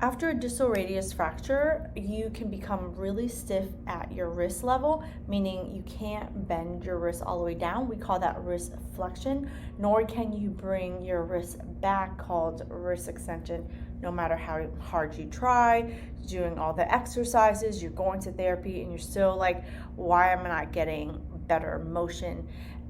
After a distal radius fracture, you can become really stiff at your wrist level, meaning you can't bend your wrist all the way down. We call that wrist flexion, nor can you bring your wrist back, called wrist extension, no matter how hard you try, doing all the exercises, you're going to therapy, and you're still like, why am I not getting better motion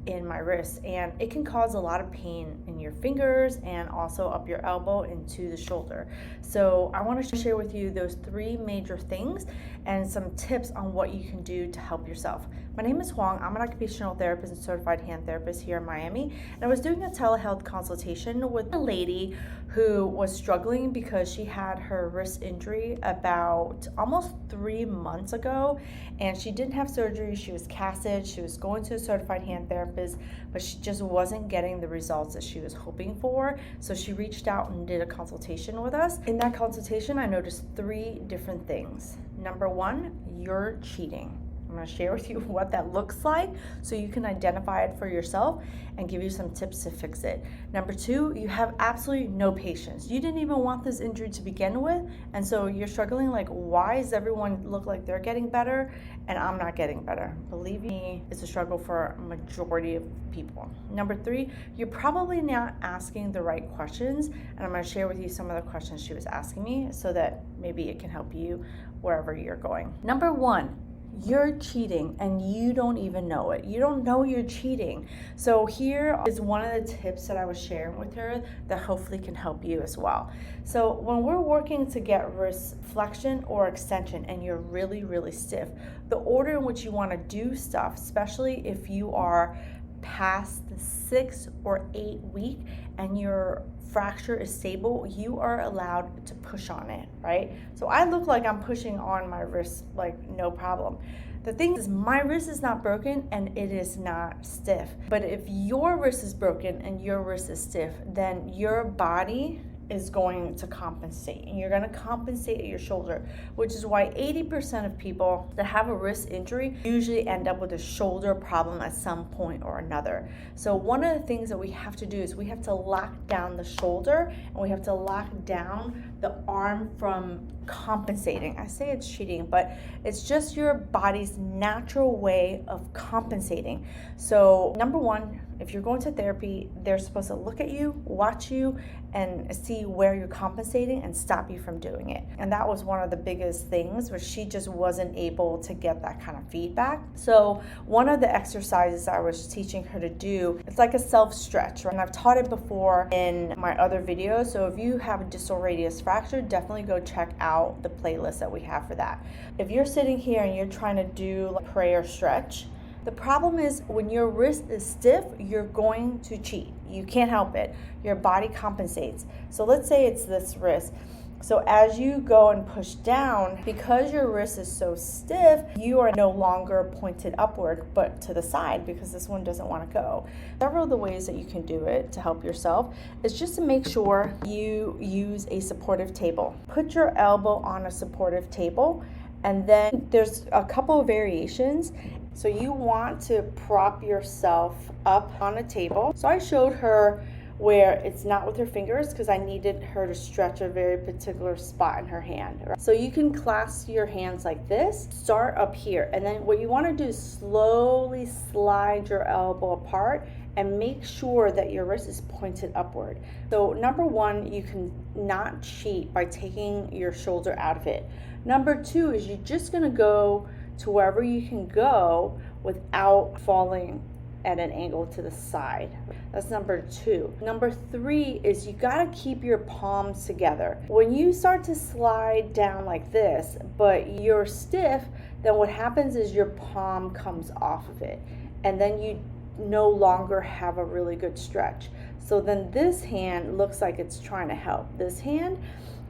in my wrist? And it can cause a lot of pain in your fingers and also up your elbow into the shoulder. So I want to share with you those three major things and some tips on what you can do to help yourself. My name is Huang. I'm an occupational therapist and certified hand therapist here in Miami, and I was doing a telehealth consultation with a lady who was struggling because she had her wrist injury about almost 3 months ago, and she didn't have surgery. She was casted, she was going to a certified hand therapist, but she just wasn't getting the results that she was hoping for. So she reached out and did a consultation with us. In that consultation, I noticed 3 different things. Number 1, you're cheating. I'm going to share with you what that looks like so you can identify it for yourself and give you some tips to fix it. Number 2, you have absolutely no patience. You didn't even want this injury to begin with, and so you're struggling like, why does everyone look like they're getting better and I'm not getting better? Believe me, it's a struggle for a majority of people. Number 3, you're probably not asking the right questions, and I'm going to share with you some of the questions she was asking me so that maybe it can help you wherever you're going. Number 1, you're cheating and you don't even know it. You don't know you're cheating. So here is one of the tips that I was sharing with her that hopefully can help you as well. So when we're working to get wrist flexion or extension and you're really, really stiff, the order in which you want to do stuff, especially if you are past the 6 or 8 week and your fracture is stable, you are allowed to push on it, right? So I look like I'm pushing on my wrist like no problem. The thing is, my wrist is not broken and it is not stiff. But if your wrist is broken and your wrist is stiff, then your body is going to compensate, and you're going to compensate at your shoulder, which is why 80% of people that have a wrist injury usually end up with a shoulder problem at some point or another. So one of the things that we have to do is we have to lock down the shoulder and we have to lock down the arm from compensating. I say it's cheating, but it's just your body's natural way of compensating. So number 1, if you're going to therapy, they're supposed to look at you, watch you, and see where you're compensating and stop you from doing it. And that was one of the biggest things, where she just wasn't able to get that kind of feedback. So one of the exercises I was teaching her to do, it's like a self-stretch, right? And I've taught it before in my other videos. So if you have a distal radius fracture, definitely go check out the playlist that we have for that. If you're sitting here and you're trying to do like prayer stretch, the problem is when your wrist is stiff, you're going to cheat. You can't help it. Your body compensates. So let's say it's this wrist. So as you go and push down, because your wrist is so stiff, you are no longer pointed upward, but to the side, because this one doesn't want to go. Several of the ways that you can do it to help yourself is just to make sure you use a supportive table. Put your elbow on a supportive table, and then there's a couple of variations. So you want to prop yourself up on a table. So I showed her where it's not with her fingers because I needed her to stretch a very particular spot in her hand. So you can clasp your hands like this, start up here, and then what you want to do is slowly slide your elbow apart and make sure that your wrist is pointed upward. So number 1, you can not cheat by taking your shoulder out of it. Number 2 is you're just gonna go to wherever you can go without falling at an angle to the side. That's number 2. Number 3 is you gotta keep your palms together. When you start to slide down like this, but you're stiff, then what happens is your palm comes off of it, and then you no longer have a really good stretch. So then this hand looks like it's trying to help this hand,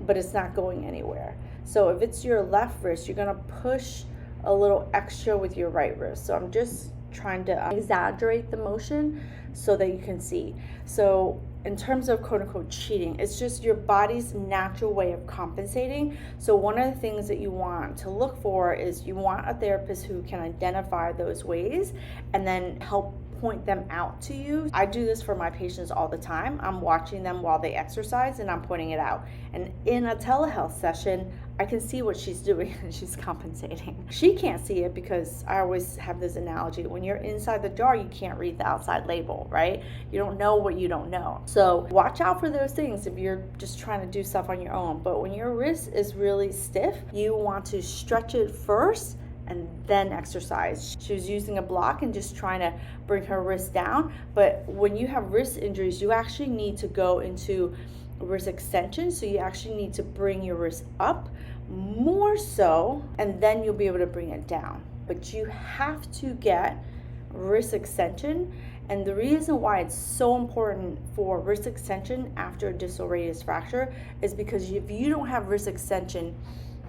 but it's not going anywhere. So if it's your left wrist, you're gonna push a little extra with your right wrist. So I'm just trying to exaggerate the motion so that you can see. So in terms of quote unquote cheating, it's just your body's natural way of compensating. So one of the things that you want to look for is you want a therapist who can identify those ways and then help point them out to you. I do this for my patients all the time. I'm watching them while they exercise and I'm pointing it out. And in a telehealth session, I can see what she's doing and she's compensating. She can't see it because I always have this analogy. When you're inside the jar, you can't read the outside label, right? You don't know what you don't know. So watch out for those things if you're just trying to do stuff on your own. But when your wrist is really stiff, you want to stretch it first and then exercise. She was using a block and just trying to bring her wrist down. But when you have wrist injuries, you actually need to go into wrist extension. So you actually need to bring your wrist up more so, and then you'll be able to bring it down. But you have to get wrist extension. And the reason why it's so important for wrist extension after a distal radius fracture is because if you don't have wrist extension,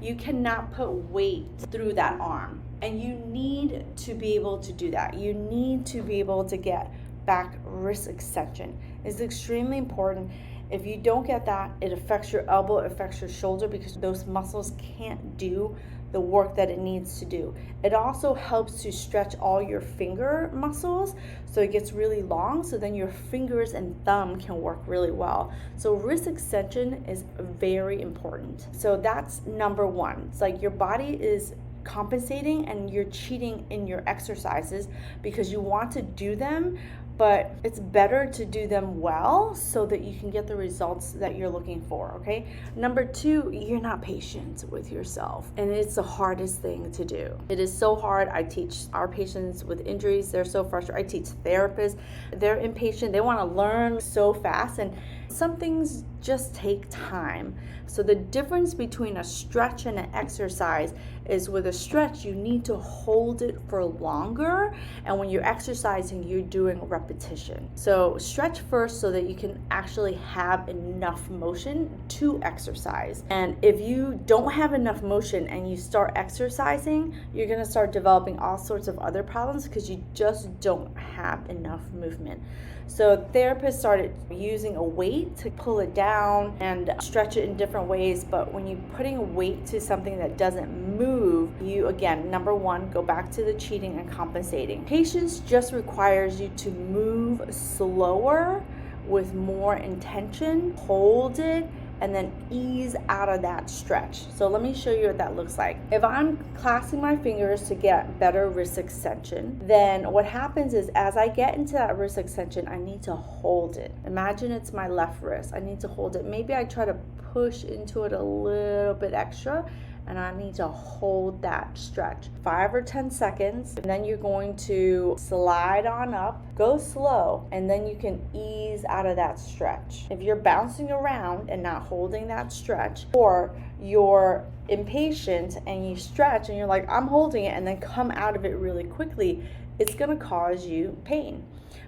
you cannot put weight through that arm. And you need to be able to do that. You need to be able to get back wrist extension. It's extremely important. If you don't get that, it affects your elbow, it affects your shoulder because those muscles can't do the work that it needs to do. It also helps to stretch all your finger muscles so it gets really long, so then your fingers and thumb can work really well. So wrist extension is very important. So that's number one. It's like your body is compensating and you're cheating in your exercises because you want to do them, but it's better to do them well so that you can get the results that you're looking for, okay? Number two, you're not patient with yourself, and it's the hardest thing to do. It is so hard. I teach our patients with injuries, they're so frustrated. I teach therapists, they're impatient, they want to learn so fast, and some things just take time. So the difference between a stretch and an exercise is with a stretch, you need to hold it for longer. And when you're exercising, you're doing repetition. So stretch first so that you can actually have enough motion to exercise. And if you don't have enough motion and you start exercising, you're going to start developing all sorts of other problems because you just don't have enough movement. So therapists started using a weight to pull it down and stretch it in different ways. But when you're putting a weight to something that doesn't move, you, again, number one, go back to the cheating and compensating. Patience just requires you to move slower with more intention, hold it, and then ease out of that stretch. So let me show you what that looks like. If I'm clasping my fingers to get better wrist extension, then what happens is as I get into that wrist extension, I need to hold it. Imagine it's my left wrist. I need to hold it. Maybe I try to push into it a little bit extra, and I need to hold that stretch 5 or 10 seconds. And then you're going to slide on up, go slow, and then you can ease out of that stretch. If you're bouncing around and not holding that stretch, or you're impatient and you stretch and you're like, I'm holding it, and then come out of it really quickly, it's gonna cause you pain.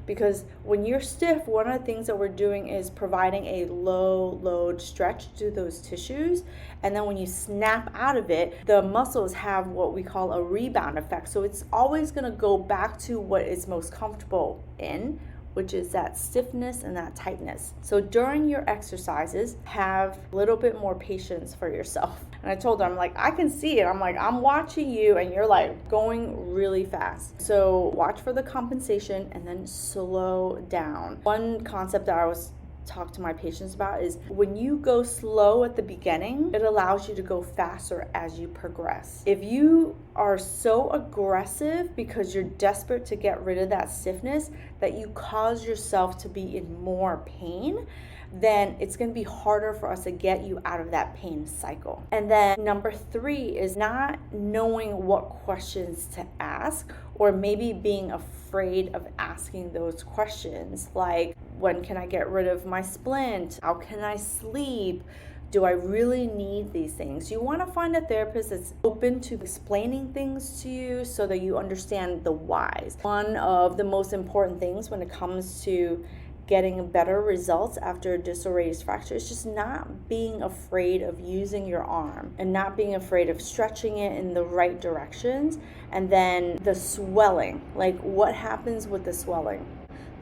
Because when you're stiff, one of the things that we're doing is providing a low load stretch to those tissues. And then when you snap out of it, the muscles have what we call a rebound effect. So it's always going to go back to what it's most comfortable in, which is that stiffness and that tightness. So during your exercises, have a little bit more patience for yourself. And I told her, I'm like, I can see it. I'm like, I'm watching you and you're like going really fast. So watch for the compensation and then slow down. One concept that I was talk to my patients about is when you go slow at the beginning, it allows you to go faster as you progress. If you are so aggressive because you're desperate to get rid of that stiffness that you cause yourself to be in more pain, then it's going to be harder for us to get you out of that pain cycle. And then number 3 is not knowing what questions to ask, or maybe being afraid of asking those questions, like, when can I get rid of my splint? How can I sleep? Do I really need these things? You want to find a therapist that's open to explaining things to you so that you understand the whys. One of the most important things when it comes to getting better results after a distal radius fracture is just not being afraid of using your arm and not being afraid of stretching it in the right directions. And then the swelling, like what happens with the swelling?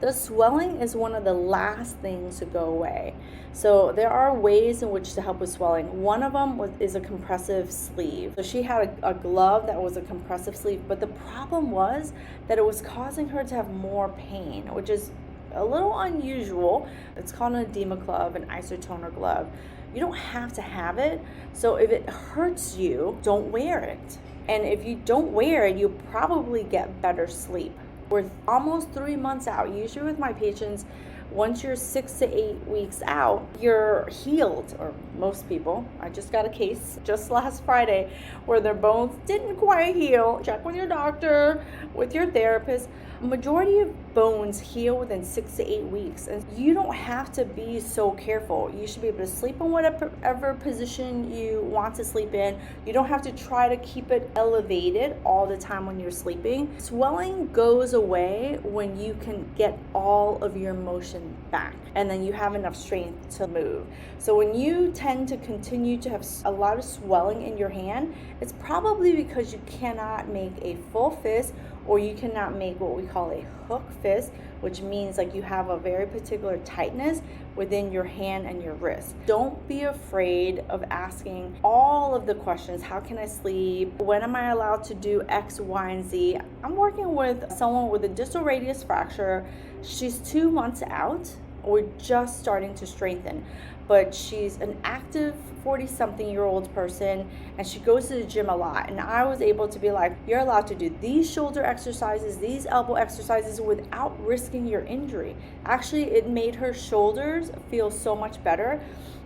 The swelling is one of the last things to go away. So there are ways in which to help with swelling. One of them is a compressive sleeve. So she had a glove that was a compressive sleeve, but the problem was that it was causing her to have more pain, which is a little unusual. It's called an edema glove, an isotoner glove. You don't have to have it. So if it hurts you, don't wear it. And if you don't wear it, you'll probably get better sleep. We're almost 3 months out. Usually with my patients, once you're 6 to 8 weeks out, you're healed, or most people. I just got a case just last Friday where their bones didn't quite heal. Check with your doctor, with your therapist. Majority of bones heal within 6 to 8 weeks, and you don't have to be so careful. You should be able to sleep in whatever position you want to sleep in. You don't have to try to keep it elevated all the time when you're sleeping. Swelling goes away when you can get all of your motion back, and then you have enough strength to move. So when you tend to continue to have a lot of swelling in your hand, it's probably because you cannot make a full fist, or you cannot make what we call a hook fist, which means like you have a very particular tightness within your hand and your wrist. Don't be afraid of asking all of the questions. How can I sleep? When am I allowed to do X, Y, and Z? I'm working with someone with a distal radius fracture. She's 2 months out. We're just starting to strengthen, but she's an active 40-something-year-old person, and she goes to the gym a lot. And I was able to be like, you're allowed to do these shoulder exercises, these elbow exercises without risking your injury. Actually, it made her shoulders feel so much better,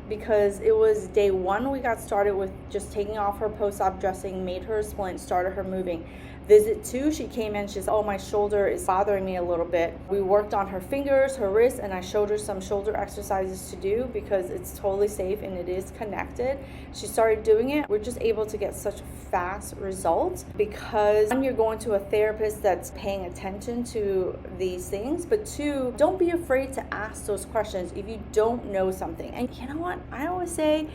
because it was day 1 we got started with just taking off her post-op dressing, made her a splint, started her moving. Visit 2, she came in, she's, oh, my shoulder is bothering me a little bit. We worked on her fingers, her wrists, and I showed her some shoulder exercises to do because it's totally safe and it is connected. She started doing it. We're just able to get such fast results because, 1, you're going to a therapist that's paying attention to these things, but 2, don't be afraid to ask those questions if you don't know something. And you know what? I always say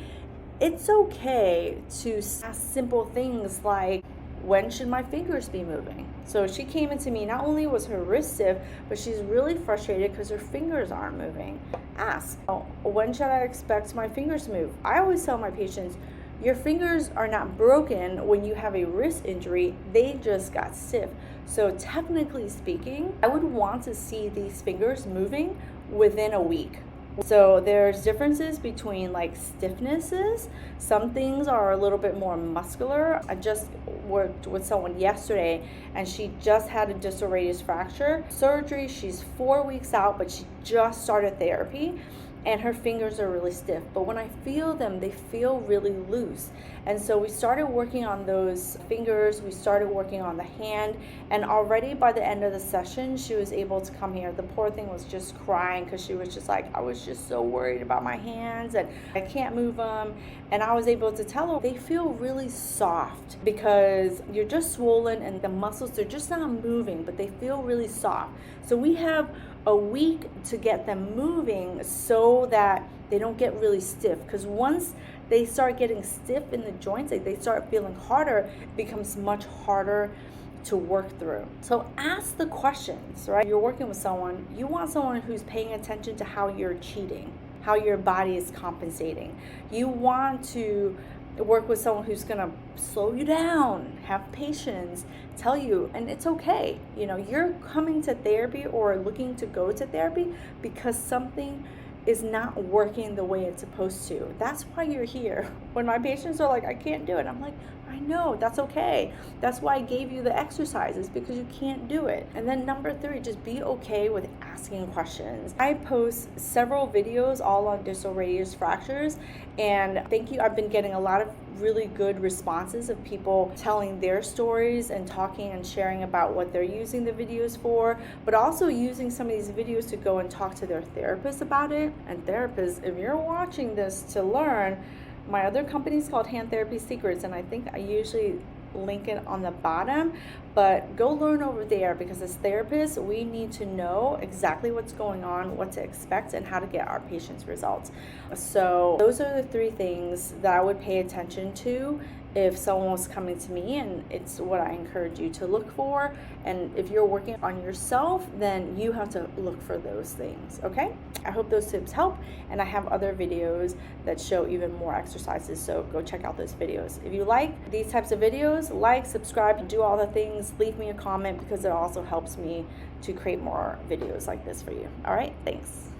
it's okay to ask simple things like, when should my fingers be moving? So she came into me, not only was her wrist stiff, but she's really frustrated because her fingers aren't moving. Ask, when should I expect my fingers to move? I always tell my patients, your fingers are not broken when you have a wrist injury, they just got stiff. So technically speaking, I would want to see these fingers moving within a week. So there's differences between like stiffnesses. Some things are a little bit more muscular. I just worked with someone yesterday and she just had a distal radius fracture surgery. She's 4 weeks out, but she just started therapy and her fingers are really stiff. But when I feel them, they feel really loose. And so we started working on those fingers, we started working on the hand, and already by the end of the session, she was able to come here. The poor thing was just crying because she was just like, I was just so worried about my hands and I can't move them. And I was able to tell her they feel really soft because you're just swollen and the muscles, they're just not moving, but they feel really soft. So we have a week to get them moving so that they don't get really stiff, because once they start getting stiff in the joints, like they start feeling harder, it becomes much harder to work through. So ask the questions, right? You're working with someone, you want someone who's paying attention to how you're cheating, how your body is compensating. You want to work with someone who's gonna slow you down, have patience, tell you, and it's okay. You know, you're coming to therapy or looking to go to therapy because something is not working the way it's supposed to. That's why you're here. When my patients are like, I can't do it, I'm like, I know, that's okay. That's why I gave you the exercises, because you can't do it. And then number 3, just be okay with asking questions. I post several videos all on distal radius fractures, and thank you, I've been getting a lot of really good responses of people telling their stories and talking and sharing about what they're using the videos for, but also using some of these videos to go and talk to their therapist about it. And therapists, if you're watching this to learn, my other company is called Hand Therapy Secrets, and I think I usually link it on the bottom, but go learn over there, because as therapists, we need to know exactly what's going on, what to expect, and how to get our patients results. So those are the 3 things that I would pay attention to if someone was coming to me, and it's what I encourage you to look for. And if you're working on yourself, then you have to look for those things. Okay, I hope those tips help, and I have other videos that show even more exercises, so go check out those videos. If you like these types of videos, like, subscribe, and do all the things. Leave me a comment because it also helps me to create more videos like this for you. All right, thanks.